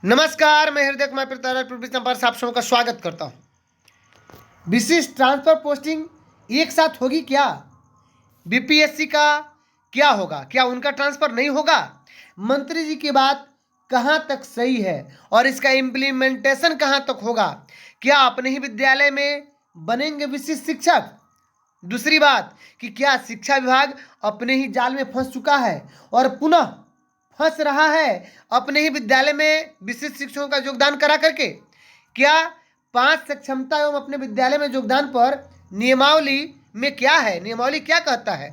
नमस्कार, मैं हृदय कुमार पर आप सबका स्वागत करता हूं। विशिष्ट ट्रांसफर पोस्टिंग एक साथ होगी क्या? बीपीएससी का क्या होगा? क्या उनका ट्रांसफर नहीं होगा? मंत्री जी की बात कहां तक सही है और इसका इम्प्लीमेंटेशन कहां तक होगा? क्या अपने ही विद्यालय में बनेंगे विशिष्ट शिक्षक? दूसरी बात कि क्या शिक्षा विभाग अपने ही जाल में फंस चुका है और पुनः फंस रहा है अपने ही विद्यालय में विशिष्ट शिक्षकों का योगदान करा करके? क्या 5 सक्षमता एवं अपने विद्यालय में योगदान पर नियमावली में क्या है, नियमावली क्या कहता है?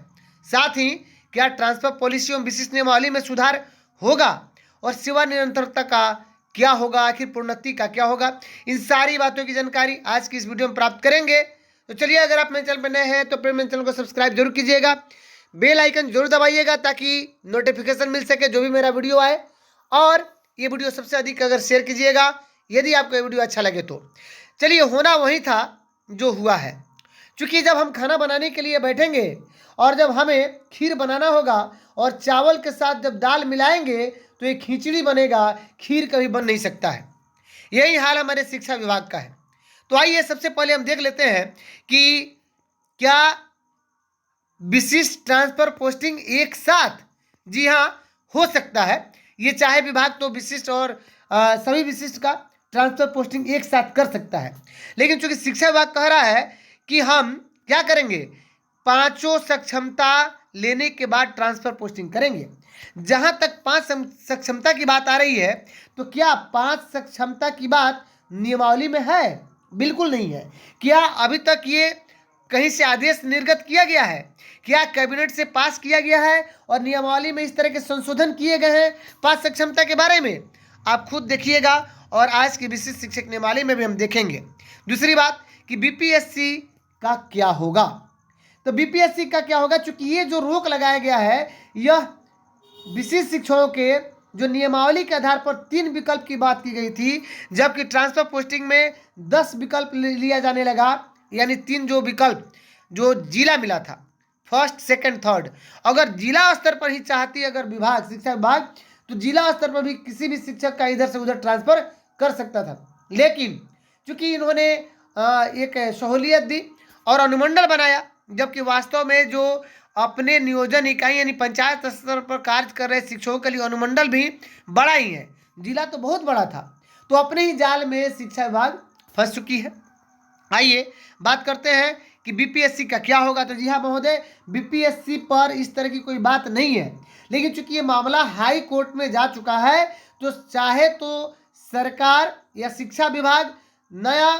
साथ ही क्या ट्रांसफर पॉलिसी एवं विशिष्ट नियमावली में सुधार होगा और सेवा निरंतरता का क्या होगा, आखिर प्रोन्नति का क्या होगा? इन सारी बातों की जानकारी आज की इस वीडियो में प्राप्त करेंगे। तो चलिए, अगर आप मेरे चैनल पर नए हैं तो फिर मेरे चैनल को सब्सक्राइब जरूर कीजिएगा, बेल आइकन जरूर दबाइएगा ताकि नोटिफिकेशन मिल सके जो भी मेरा वीडियो आए। और ये वीडियो सबसे अधिक अगर शेयर कीजिएगा यदि आपको ये वीडियो अच्छा लगे तो। चलिए, होना वही था जो हुआ है। क्योंकि जब हम खाना बनाने के लिए बैठेंगे और जब हमें खीर बनाना होगा और चावल के साथ जब दाल मिलाएंगे तो ये खिचड़ी बनेगा, खीर कभी बन नहीं सकता है। यही हाल हमारे शिक्षा विभाग का है। तो आइए सबसे पहले हम देख लेते हैं कि क्या विशिष्ट ट्रांसफर पोस्टिंग एक साथ, जी हाँ, हो सकता है। ये चाहे विभाग तो विशिष्ट और सभी विशिष्ट का ट्रांसफर पोस्टिंग एक साथ कर सकता है, लेकिन चूंकि शिक्षा विभाग कह रहा है कि हम क्या करेंगे, पांचों सक्षमता लेने के बाद ट्रांसफर पोस्टिंग करेंगे। जहां तक 5 सक्षमता की बात आ रही है तो क्या 5 सक्षमता की बात नियमावली में है? बिल्कुल नहीं है। क्या अभी तक ये कहीं से आदेश निर्गत किया गया है? क्या कैबिनेट से पास किया गया है और नियमावली में इस तरह के संशोधन किए गए हैं 5 सक्षमता के बारे में? आप खुद देखिएगा और आज की विशिष्ट शिक्षक नियमावली में भी हम देखेंगे। दूसरी बात कि बीपीएससी का क्या होगा। तो बीपीएससी का क्या होगा, चूंकि ये जो रोक लगाया गया है यह विशिष्ट शिक्षकों के जो नियमावली के आधार पर 3 विकल्प की बात की गई थी, जबकि ट्रांसफर पोस्टिंग में 10 विकल्प लिया जाने लगा। यानी 3 जो विकल्प जो जिला मिला था, फर्स्ट सेकंड थर्ड, अगर जिला स्तर पर ही चाहती अगर विभाग, शिक्षा विभाग, तो जिला स्तर पर भी किसी भी शिक्षक का इधर से उधर ट्रांसफर कर सकता था। लेकिन चूंकि इन्होंने एक सहूलियत दी और अनुमंडल बनाया, जबकि वास्तव में जो अपने नियोजन इकाई यानी पंचायत स्तर पर कार्य कर रहे शिक्षकों के लिए अनुमंडल भी बड़ा ही है, जिला तो बहुत बड़ा था। तो अपने ही जाल में शिक्षा विभाग फंस चुकी है। आइए बात करते हैं कि बीपीएससी का क्या होगा। तो जी हाँ महोदय, बीपीएससी पर इस तरह की कोई बात नहीं है, लेकिन चूंकि ये मामला हाई कोर्ट में जा चुका है तो चाहे तो सरकार या शिक्षा विभाग नया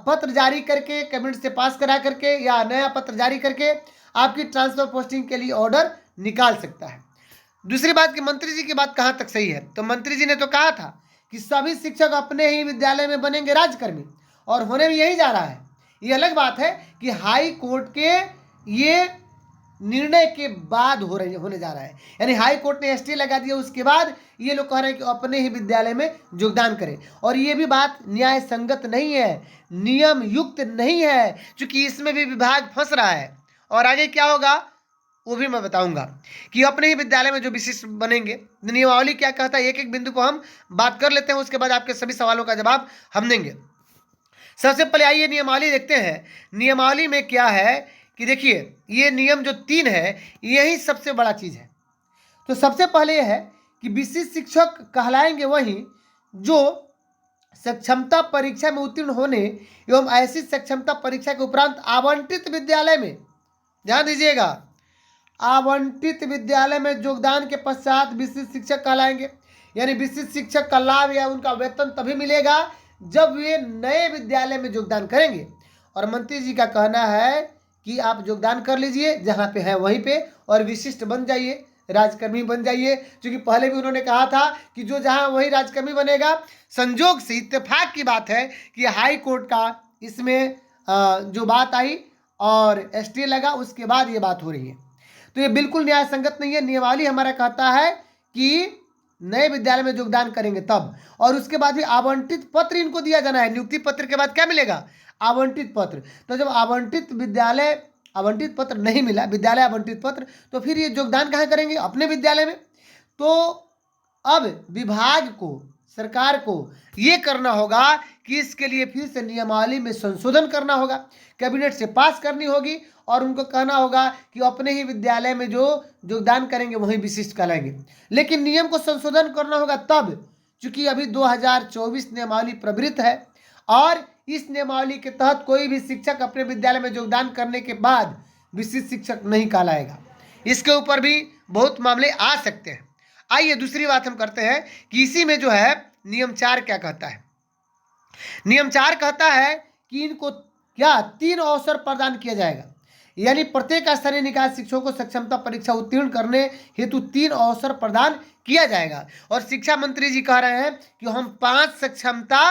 पत्र जारी करके कैबिनेट से पास करा करके या नया पत्र जारी करके आपकी ट्रांसफर पोस्टिंग के लिए ऑर्डर निकाल सकता है। दूसरी बात कि मंत्री जी की बात कहाँ तक सही है। तो मंत्री जी ने तो कहा था कि सभी शिक्षक अपने ही विद्यालय में बनेंगे राजकर्मी, और होने में यही जा रहा है। ये अलग बात है कि हाई कोर्ट के ये निर्णय के बाद होने जा रहा है, यानी हाई कोर्ट ने स्टे लगा दिया, उसके बाद ये लोग कह रहे हैं कि अपने ही विद्यालय में योगदान करें। और ये भी बात न्याय संगत नहीं है, नियम युक्त नहीं है, क्योंकि इसमें भी विभाग फंस रहा है। और आगे क्या होगा वो भी मैं बताऊंगा कि अपने ही विद्यालय में जो विशिष्ट बनेंगे, नियमावली क्या कहता है, एक एक बिंदु को हम बात कर लेते हैं, उसके बाद आपके सभी सवालों का जवाब हम देंगे। सबसे पहले आइए नियमावली देखते हैं। नियमावली में क्या है कि देखिए, ये नियम जो 3 है यही सबसे बड़ा चीज है। तो सबसे पहले यह है कि विशिष्ट शिक्षक कहलाएंगे वही जो सक्षमता परीक्षा में उत्तीर्ण होने एवं ऐसी सक्षमता परीक्षा के उपरांत आवंटित विद्यालय में, ध्यान दीजिएगा, आवंटित विद्यालय में योगदान के पश्चात विशिष्ट शिक्षक कहलाएंगे। यानी विशिष्ट शिक्षक का लाभ या उनका वेतन तभी मिलेगा जब वे नए विद्यालय में योगदान करेंगे। और मंत्री जी का कहना है कि आप योगदान कर लीजिए जहाँ पे है वहीं पे और विशिष्ट बन जाइए, राजकर्मी बन जाइए। क्योंकि पहले भी उन्होंने कहा था कि जो जहाँ वही राजकर्मी बनेगा। संजोग से इत्तेफाक की बात है कि हाई कोर्ट का इसमें जो बात आई और स्टे लगा, उसके बाद ये बात हो रही है। तो ये बिल्कुल न्याय संगत नहीं है। नियमावली हमारा कहता है कि नए विद्यालय में योगदान करेंगे तब, और उसके बाद भी आवंटित पत्र इनको दिया जाना है। नियुक्ति पत्र के बाद क्या मिलेगा, आवंटित पत्र। तो जब आवंटित पत्र नहीं मिला, विद्यालय आवंटित पत्र, तो फिर ये योगदान कहाँ करेंगे, अपने विद्यालय में। तो अब विभाग को सरकार को ये करना होगा कि इसके लिए फिर से नियमावली में संशोधन करना होगा, कैबिनेट से पास करनी होगी और उनको कहना होगा कि अपने ही विद्यालय में जो योगदान करेंगे वही विशिष्ट कहलाएंगे। लेकिन नियम को संशोधन करना होगा तब, चूंकि अभी 2024 नियमावली प्रवृत्त है और इस नियमावली के तहत कोई भी शिक्षक अपने विद्यालय में योगदान करने के बाद विशिष्ट शिक्षक नहीं कहलाएगा। इसके ऊपर भी बहुत मामले आ सकते हैं। आइए दूसरी बात हम करते हैं कि इसी में जो है नियम 4 क्या कहता है। नियम 4 कहता है कि इनको क्या 3 अवसर प्रदान किया जाएगा, यानी प्रत्येक स्तरीय निकाय शिक्षकों को सक्षमता परीक्षा उत्तीर्ण करने हेतु 3 अवसर प्रदान किया जाएगा। और शिक्षा मंत्री जी कह रहे हैं कि हम 5 सक्षमता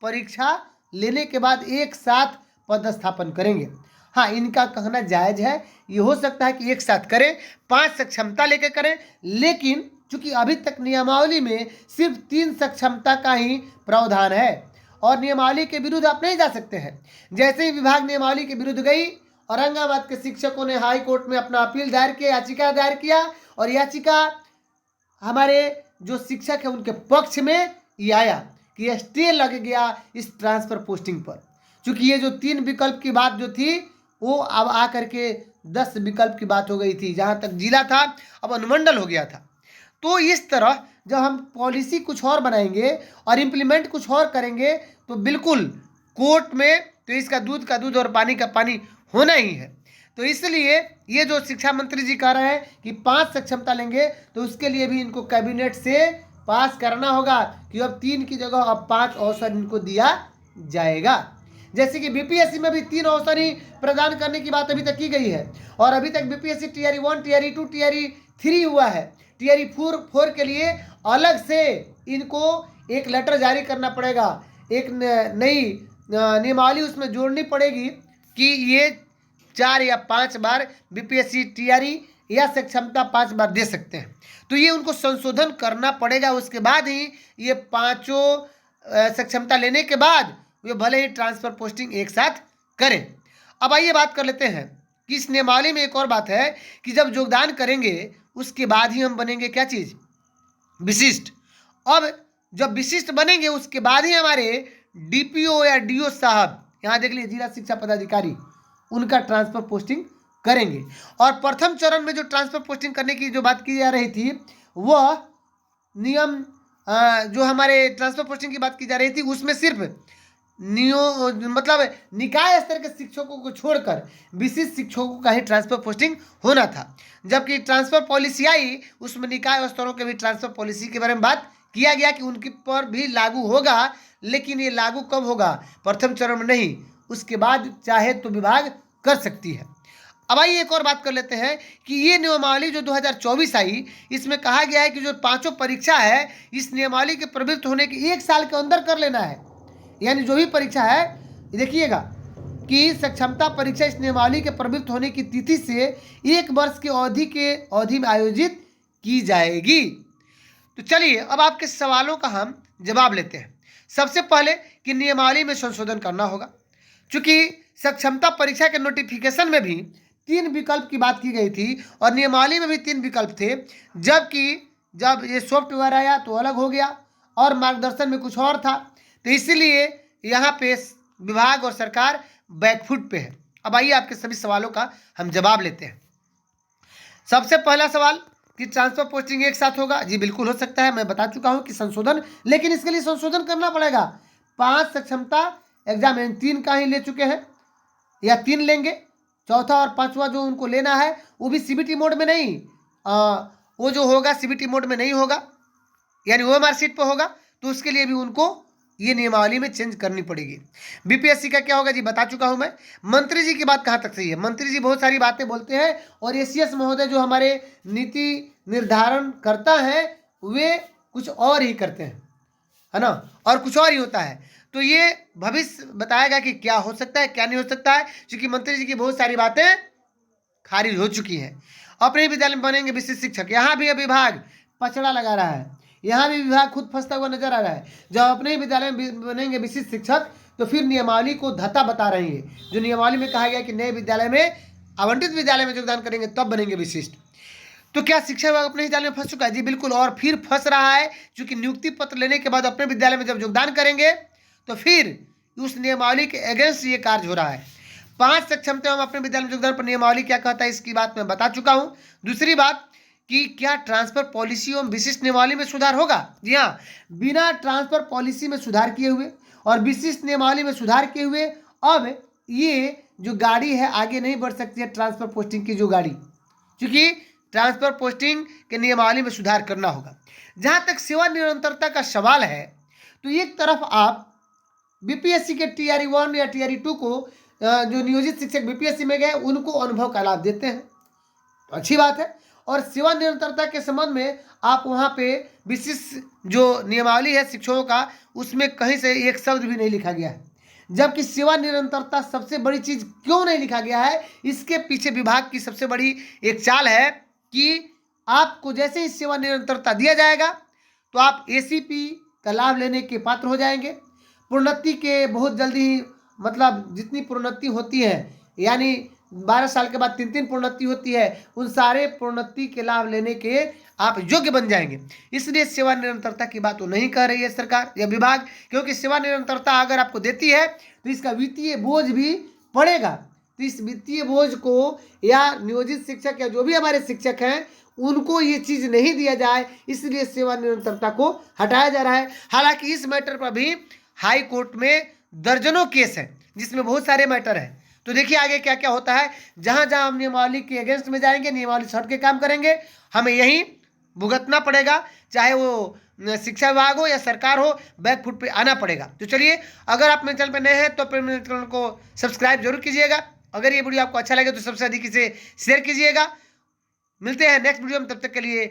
परीक्षा लेने के बाद एक साथ पदस्थापन करेंगे। हाँ, इनका कहना जायज़ है, ये हो सकता है कि एक साथ करें, 5 सक्षमता लेकर करें, लेकिन चूंकि अभी तक नियमावली में सिर्फ 3 सक्षमता का ही प्रावधान है और नियमावली के विरुद्ध आप नहीं जा सकते हैं। जैसे ही विभाग नियमावली के विरुद्ध गई, औरंगाबाद के शिक्षकों ने हाई कोर्ट में अपना अपील दायर किया, याचिका दायर किया और याचिका हमारे जो शिक्षक है उनके पक्ष में ये आया कि स्टे लग गया इस ट्रांसफर पोस्टिंग पर। चूंकि ये जो 3 विकल्प की बात जो थी वो अब आकर के 10 विकल्प की बात हो गई थी। जहाँ तक जिला था अब अनुमंडल हो गया था। तो इस तरह जब हम पॉलिसी कुछ और बनाएंगे और इम्प्लीमेंट कुछ और करेंगे तो बिल्कुल कोर्ट में तो इसका दूध का दूध और पानी का पानी होना ही है। तो इसलिए ये जो शिक्षा मंत्री जी कह रहे हैं कि 5 सक्षमता लेंगे तो उसके लिए भी इनको कैबिनेट से पास करना होगा कि अब 3 की जगह अब 5 अवसर इनको दिया जाएगा। जैसे कि बीपीएससी में भी 3 अवसर ही प्रदान करने की बात अभी तक की गई है और अभी तक बीपीएससी टीआरई 1, टीआरई 2, टीआरई 3 हुआ है। टीआरई 4 के लिए अलग से इनको एक लेटर जारी करना पड़ेगा, एक नई नियमावली उसमें जोड़नी पड़ेगी कि ये 4 या 5 बार बीपीएससी टीआरई या सक्षमता 5 बार दे सकते हैं। तो ये उनको संशोधन करना पड़ेगा। उसके बाद ही ये 5 सक्षमता लेने के बाद वे भले ही ट्रांसफर पोस्टिंग एक साथ करें। अब आइए बात कर लेते हैं कि इस नियमावली में एक और बात है कि जब योगदान करेंगे उसके बाद ही हम बनेंगे क्या चीज़, विशिष्ट। अब जब विशिष्ट बनेंगे उसके बाद ही हमारे डीपीओ या डीओ साहब, यहाँ देख लीजिए जिला शिक्षा पदाधिकारी, उनका ट्रांसफर पोस्टिंग करेंगे। और प्रथम चरण में जो ट्रांसफर पोस्टिंग करने की जो बात की जा रही थी वह नियम जो हमारे ट्रांसफर पोस्टिंग की बात की जा रही थी उसमें सिर्फ मतलब निकाय स्तर के शिक्षकों को छोड़कर विशिष्ट शिक्षकों का ही ट्रांसफर पोस्टिंग होना था। जबकि ट्रांसफर पॉलिसी आई उसमें निकाय स्तरों के भी ट्रांसफर पॉलिसी के बारे में बात किया गया कि उनके पर भी लागू होगा, लेकिन ये लागू कब होगा, प्रथम चरण में नहीं, उसके बाद चाहे तो विभाग कर सकती है। अब आइए एक और बात कर लेते हैं कि ये नियमावली जो 2024 आई इसमें कहा गया है कि जो 5 परीक्षा है इस नियमावली के प्रवृत्त होने के 1 साल के अंदर कर लेना है। यानी जो भी परीक्षा है देखिएगा कि सक्षमता परीक्षा इस नियमावली के प्रवृत्त होने की तिथि से 1 वर्ष की अवधि में आयोजित की जाएगी। तो चलिए अब आपके सवालों का हम जवाब लेते हैं। सबसे पहले कि नियमावली में संशोधन करना होगा, चूंकि सक्षमता परीक्षा के नोटिफिकेशन में भी 3 विकल्प की बात की गई थी और नियमावली में भी 3 विकल्प थे, जबकि जब ये सॉफ्टवेयर आया तो अलग हो गया और मार्गदर्शन में कुछ और था। तो इसीलिए यहाँ पे विभाग और सरकार बैकफुट पे है। अब आइए आपके सभी सवालों का हम जवाब लेते हैं। सबसे पहला सवाल कि ट्रांसफर पोस्टिंग एक साथ होगा, जी बिल्कुल हो सकता है। मैं बता चुका हूँ कि संशोधन, लेकिन इसके लिए संशोधन करना पड़ेगा। 5 सक्षमता एग्जाम 3 का ही ले चुके हैं या 3 लेंगे, चौथा और 5वां जो उनको लेना है वो भी सीबीटी मोड में नहीं, वो जो होगा सीबीटी मोड में नहीं होगा, यानी वो मार्कशीट पर होगा। तो उसके लिए भी उनको ये नियमावली में चेंज करनी पड़ेगी। बीपीएससी का क्या होगा जी बता चुका हूं मैं। मंत्री जी की बात कहाँ तक सही है, मंत्री जी बहुत सारी बातें बोलते हैं और एसीएस महोदय जो हमारे नीति निर्धारण करता है वे कुछ और ही करते हैं, है ना, और कुछ और ही होता है। तो ये भविष्य बताएगा कि क्या हो सकता है क्या नहीं हो सकता है, क्योंकि मंत्री जी की बहुत सारी बातें खारिज हो चुकी हैं। अपने विद्यालय में बनेंगे विशिष्ट शिक्षक, यहाँ भी विभाग पचड़ा लगा रहा है, यहाँ भी विभाग खुद फंसता हुआ नजर आ रहा है। जब अपने ही विद्यालय में बनेंगे विशिष्ट शिक्षक तो फिर नियमावली को धत्ता बता रही है। जो नियमावली में कहा गया कि नए विद्यालय में आवंटित विद्यालय में योगदान करेंगे तब बनेंगे विशिष्ट। तो क्या शिक्षा विभाग अपने ही जाल में फंस चुका है? जी बिल्कुल, और फिर फंस रहा है, क्योंकि नियुक्ति पत्र लेने के बाद अपने विद्यालय में जब योगदान करेंगे तो फिर उस नियमावली के अगेंस्ट ये कार्य हो रहा है। 5 सक्षमता एवं अपने विद्यालय में योगदान पर नियमावली क्या कहता है, इसकी बात मैं बता चुका हूं। दूसरी बात कि क्या ट्रांसफर पॉलिसी एवं विशिष्ट नियमावली में सुधार होगा? जी हाँ, बिना ट्रांसफर पॉलिसी में सुधार किए हुए और विशिष्ट नियमावली में सुधार किए हुए अब ये जो गाड़ी है आगे नहीं बढ़ सकती है, ट्रांसफर पोस्टिंग की जो गाड़ी, क्योंकि ट्रांसफर पोस्टिंग के नियमावली में सुधार करना होगा। जहाँ तक सेवा निरंतरता का सवाल है, तो एक तरफ आप बीपीएससी के टीआरई 1 या टीआरई 2 को जो नियोजित शिक्षक बीपीएससी में गए उनको अनुभव का लाभ देते हैं, तो अच्छी बात है। और सेवा निरंतरता के संबंध में आप वहाँ पे विशिष्ट जो नियमावली है शिक्षकों का, उसमें कहीं से एक शब्द भी नहीं लिखा गया है। जबकि सेवा निरंतरता सबसे बड़ी चीज क्यों नहीं लिखा गया है, इसके पीछे विभाग की सबसे बड़ी एक चाल है कि आपको जैसे ही सेवा निरंतरता दिया जाएगा तो आप एसीपी का लाभ लेने के पात्र हो जाएंगे। प्रोन्नति के बहुत जल्दी, मतलब जितनी प्रोन्नति होती है, यानी 12 साल के बाद 3 प्रोन्नति होती है, उन सारे प्रोन्नति के लाभ लेने के आप योग्य बन जाएंगे। इसलिए सेवा निरंतरता की बात तो नहीं कह रही है सरकार या विभाग, क्योंकि सेवा निरंतरता अगर आपको देती है तो इसका वित्तीय बोझ भी पड़ेगा। तो इस वित्तीय बोझ को या नियोजित शिक्षक या जो भी हमारे शिक्षक हैं उनको ये चीज नहीं दिया जाए, इसलिए सेवा निरंतरता को हटाया जा रहा है। हालांकि इस मैटर पर भी हाई कोर्ट में दर्जनों केस हैं जिसमें बहुत सारे मैटर हैं। तो देखिए आगे क्या क्या होता है। जहां जहां हम नियमावली के अगेंस्ट में जाएंगे, नियमावली से हट के काम करेंगे, हमें यही भुगतना पड़ेगा, चाहे वो शिक्षा विभाग हो या सरकार हो, बैकफुट पे आना पड़ेगा। तो चलिए, अगर आप मेरे चैनल पर नए हैं तो फिर मेरे चैनल को सब्सक्राइब जरूर कीजिएगा। अगर ये वीडियो आपको अच्छा लगे तो सबसे अधिक इसे शेयर कीजिएगा। मिलते हैं नेक्स्ट वीडियो में, तब तक के लिए